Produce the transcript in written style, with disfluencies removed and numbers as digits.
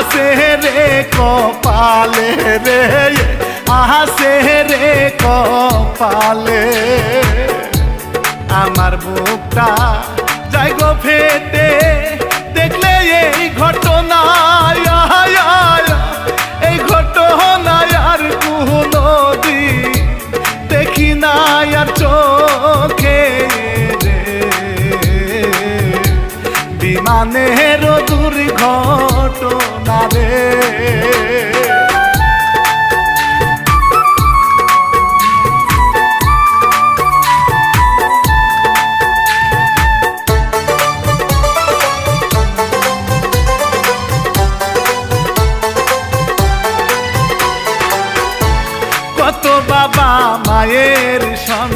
আহাসে রে কপালে রে, আহাসে রে কপালে। আমার বুকটা যাই গো ফেটে দেখলে এই ঘটনা, এই ঘটনা আর কোনদিন দেখি না আর চোখে রে। বিমানের দুর্ঘটনা রে। কত বাবা মায়ের সন্তান